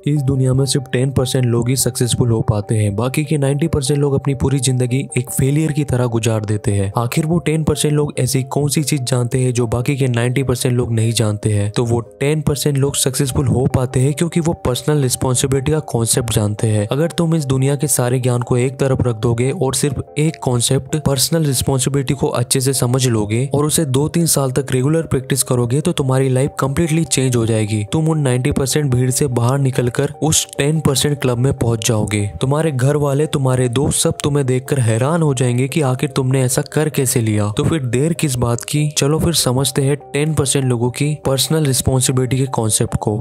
इस दुनिया में सिर्फ 10% लोग ही सक्सेसफुल हो पाते हैं, बाकी के 90% लोग अपनी पूरी जिंदगी एक फेलियर की तरह गुजार देते हैं। आखिर वो 10% लोग ऐसी कौन सी चीज जानते हैं जो बाकी के 90% लोग नहीं जानते हैं? तो वो 10% लोग सक्सेसफुल हो पाते हैं क्योंकि वो पर्सनल रिस्पॉन्सिबिलिटी का कॉन्सेप्ट जानते हैं। अगर तुम इस दुनिया के सारे ज्ञान को एक तरफ रख दोगे और सिर्फ एक कॉन्सेप्ट पर्सनल रिस्पॉन्सिबिलिटी को अच्छे से समझ लोगे और उसे 2-3 साल तक रेगुलर प्रैक्टिस करोगे तो तुम्हारी लाइफ कंप्लीटली चेंज हो जाएगी। तुम उन 90% भीड़ से बाहर निकलकर उस 10% क्लब में पहुंच जाओगे। तुम्हारे घर वाले, तुम्हारे दोस्त सब तुम्हें देखकर हैरान हो जाएंगे कि आखिर तुमने ऐसा कर कैसे लिया। तो फिर देर किस बात की, चलो फिर समझते हैं 10% लोगों की पर्सनल रिस्पॉन्सिबिलिटी के कॉन्सेप्ट को।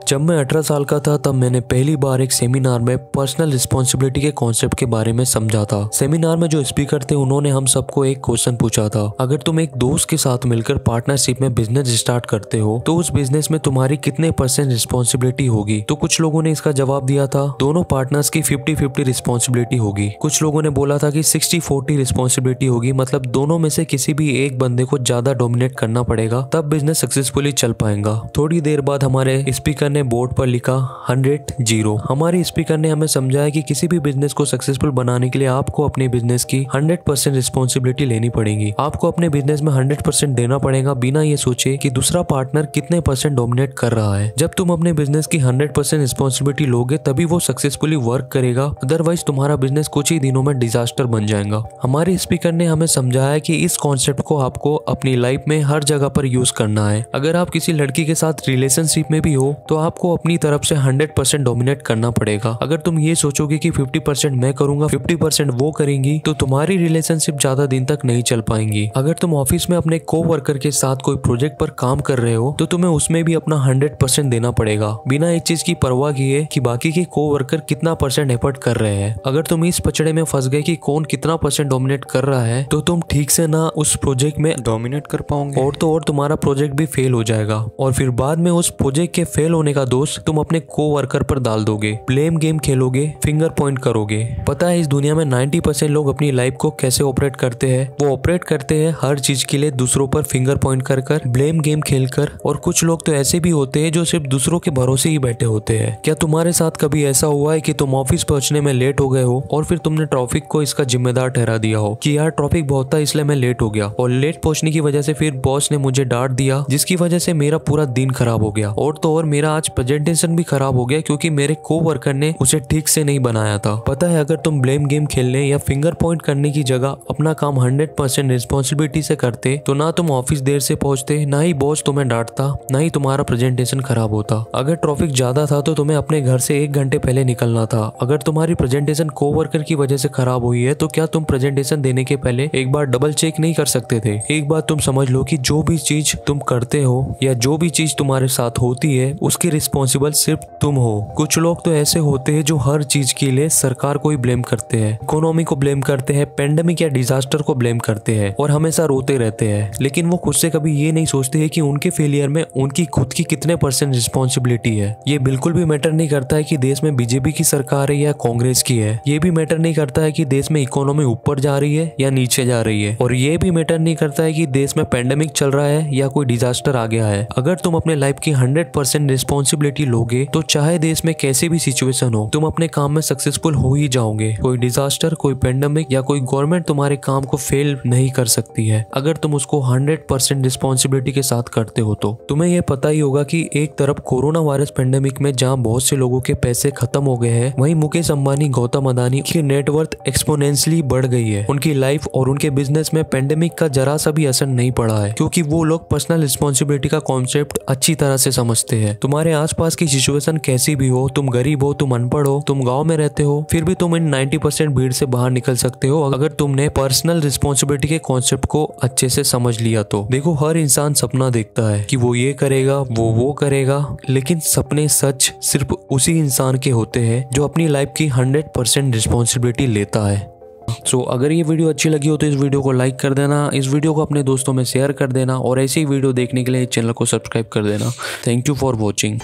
जब मैं 18 साल का था तब मैंने पहली बार एक सेमिनार में पर्सनल रिस्पॉन्सिबिलिटी के कॉन्सेप्ट के बारे में समझा था। सेमिनार में जो स्पीकर थे उन्होंने हम सबको एक क्वेश्चन पूछा था, अगर तुम एक दोस्त के साथ मिलकर पार्टनरशिप में बिजनेस स्टार्ट करते हो तो उस बिजनेस में तुम्हारी कितने % रिस्पॉन्सिबिलिटी होगी? तो कुछ लोगों ने इसका जवाब दिया था दोनों पार्टनर्स की 50-50 रिस्पॉन्सिबिलिटी होगी। कुछ लोगों ने बोला था कि 60-40 रिस्पॉन्सिबिलिटी होगी, मतलब दोनों में से किसी भी एक बंदे को ज्यादा डोमिनेट करना पड़ेगा तब बिजनेस सक्सेसफुली चल पाएगा। थोड़ी देर बाद हमारे स्पीकर ने बोर्ड पर लिखा 100-0। हमारे स्पीकर ने हमें समझाया कि किसी भी बिजनेस को सक्सेसफुल बनाने के लिए आपको अपने बिजनेस की 100% रिस्पॉन्सिबिलिटी लेनी पड़ेगी। आपको अपने बिजनेस में 100% देना पड़ेगा, बिना ये सोचे कि दूसरा पार्टनर कितने % डोमिनेट कर रहा है। जब तुम अपने बिजनेस की 100% रिस्पॉन्सिबिलिटी लोगे तभी वो सक्सेसफुली वर्क करेगा, अदरवाइज तुम्हारा बिजनेस कुछ ही दिनों में डिजास्टर बन जाएगा। हमारे स्पीकर ने हमें समझाया कि इस कॉन्सेप्ट को आपको अपनी लाइफ में हर जगह पर यूज करना है। अगर आप किसी लड़की के साथ रिलेशनशिप में भी हो तो आपको अपनी तरफ से 100% डोमिनेट करना पड़ेगा। अगर तुम ये सोचोगे कि 50% मैं करूंगा 50% वो करेंगी तो तुम्हारी रिलेशनशिप ज्यादा दिन तक नहीं चल पाएंगी। अगर तुम ऑफिस में अपने कोवर्कर के साथ कोई प्रोजेक्ट पर काम कर रहे हो तो तुम्हें उसमें भी अपना 100% देना पड़ेगा, बिना इस चीज की परवाह किए कि बाकी के कोवर्कर कितना % एफर्ट कर रहे हैं। अगर तुम इस पचड़े में फंस गए कि कौन कितना % डोमिनेट कर रहा है तो तुम ठीक से ना उस प्रोजेक्ट में डोमिनेट कर पाओगे और तो और तुम्हारा प्रोजेक्ट भी फेल हो जाएगा और फिर बाद में उस प्रोजेक्ट के फेल होने का दोष तुम अपने कोवर्कर पर डाल दोगे, ब्लेम गेम खेलोगे, फिंगर पॉइंट करोगे। पता है इस दुनिया में 90% लोग अपनी लाइफ को कैसे ऑपरेट करते हैं? वो ऑपरेट करते हैं हर चीज के लिए दूसरों पर फिंगर पॉइंट कर कर, ब्लेम गेम खेलकर। और कुछ लोग तो ऐसे भी होते हैं जो सिर्फ दूसरों के भरोसे ही बैठे होते हैं। क्या तुम्हारे साथ कभी ऐसा हुआ है कि तुम ऑफिस पहुंचने में लेट हो गए हो और फिर तुमने ट्रैफिक को इसका जिम्मेदार ठहरा दिया हो कि यार ट्रैफिक बहुत था इसलिए मैं लेट हो गया, और लेट पहुंचने की वजह से फिर बॉस ने मुझे डांट दिया जिसकी वजह से मेरा पूरा दिन खराब हो गया, और तो और मेरा आज प्रेजेंटेशन भी खराब हो गया क्योंकि मेरे कोवर्कर ने उसे ठीक से नहीं बनाया था। पता है अगर तुम ब्लेम गेम खेलने या फिंगर पॉइंट करने की जगह अपना काम 100% रिस्पॉन्सिबिलिटी से करते तो ना तुम ऑफिस देर से पहुंचते, ना ही बॉस तुम्हें डांटता, ना ही तुम्हारा प्रेजेंटेशन खराब होता। अगर ट्रैफिक ज्यादा था तो तुम्हें अपने घर से 1 घंटे पहले निकलना था। अगर तुम्हारी प्रेजेंटेशन कोवर्कर की वजह से खराब हुई है तो क्या तुम प्रेजेंटेशन देने के पहले एक बार डबल चेक नहीं कर सकते थे? एक बात तुम समझ लो कि जो भी चीज तुम करते हो या जो भी चीज तुम्हारे साथ होती है उसकी रिस्पॉन्सिबल सिर्फ तुम हो। कुछ लोग तो ऐसे होते हैं जो हर चीज के लिए सरकार को ही ब्लेम करते हैं, इकोनॉमी को ब्लेम करते हैं, पेंडेमिक या डिजास्टर को ब्लेम करते हैं और हमेशा रोते रहते हैं, लेकिन वो खुद से कभी ये नहीं सोचते हैं कि उनके फेलियर में उनकी खुद की कितने % रिस्पॉन्सिबिलिटी है। ये बिल्कुल भी मैटर नहीं करता है कि देश में बीजेपी की सरकार है या कांग्रेस की है। ये भी मैटर नहीं करता है कि देश में इकोनॉमी ऊपर जा रही है या नीचे जा रही है, और ये भी मैटर नहीं करता है कि देश में पेंडेमिक चल रहा है या कोई डिजास्टर आ गया है। अगर तुम अपने लाइफ की 100% रिस्पॉन्सिबिलिटी लोगे तो चाहे देश में कैसे भी सिचुएशन हो तुम अपने काम में सक्सेसफुल हो ही जाओगे। कोई डिजास्टर, कोई पेंडेमिक या कोई गवर्नमेंट तुम्हारे काम को फेल नहीं कर सकती है अगर तुम उसको 100% रिस्पॉन्सिबिलिटी के साथ करते हो। तो तुम्हें यह पता ही होगा कि एक तरफ कोरोना वायरस पेंडेमिक में जहां बहुत से लोगों के पैसे खत्म हो गए हैं, वहीं मुकेश अंबानी, गौतम अदानी की नेटवर्थ एक्सपोनेंशियली बढ़ गई है। उनकी लाइफ और उनके बिजनेस में पेंडेमिक का जरा सा भी असर नहीं पड़ा है क्योंकि वो लोग पर्सनल रिस्पॉन्सिबिलिटी का कॉन्सेप्ट अच्छी तरह से समझते हैं। तुम्हारे आसपास की सिचुएशन कैसी भी हो, तुम गरीब हो, तुम अनपढ़ हो, तुम गांव में रहते हो, फिर भी तुम इन 90% भीड़ से बाहर निकल सकते हो अगर तुमने पर्सनल रिस्पॉन्सिबिलिटी के कॉन्सेप्ट को अच्छे से समझ लिया तो। देखो हर इंसान सपना देखता है कि वो ये करेगा, वो करेगा, लेकिन सपने सच सिर्फ उसी इंसान के होते हैं जो अपनी लाइफ की 100% रिस्पॉन्सिबिलिटी लेता है। अगर ये वीडियो अच्छी लगी हो तो इस वीडियो को लाइक कर देना, इस वीडियो को अपने दोस्तों में शेयर कर देना और ऐसी वीडियो देखने के लिए चैनल को सब्सक्राइब कर देना। Thank you for watching.